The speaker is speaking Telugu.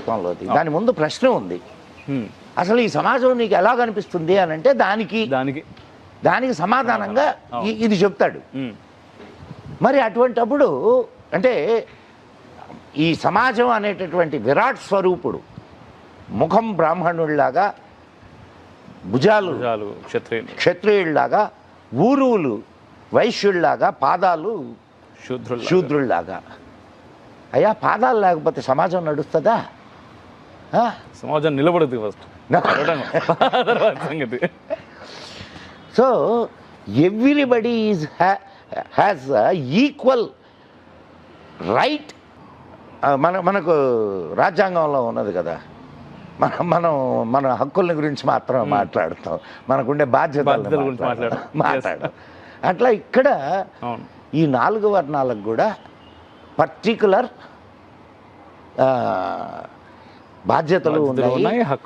ప్రభుత్వంలోది. దాని ముందు ప్రశ్న ఉంది, అసలు ఈ సమాజం నీకు ఎలా కనిపిస్తుంది అని అంటే దానికి సమాధానంగా ఇది చెప్తాడు. మరి అటువంటప్పుడు అంటే ఈ సమాజం అనేటటువంటి విరాట్ స్వరూపుడు, ముఖం బ్రాహ్మణుడిలాగా, భుజాలు క్షత్రియుడిలాగా, ఊరువులు వైశ్యుడిలాగా, పాదాలు శూద్రుల్లాగా. అయ్యా, పాదాలు లేకపోతే సమాజం నడుస్తుందా? సమాజం నిలబడుతుంది first. So everybody has equal right. మనకు రాజ్యాంగంలో ఉన్నది కదా, మన హక్కుల గురించి మాత్రం మాట్లాడుతాం, మనకుండే బాధ్యతల గురించి మాట్లాడు. అట్లా ఇక్కడ ఈ 4 వర్ణాలకు కూడా పర్టికులర్ బాధ్యతలు ఉన్నాయి, హక్కులు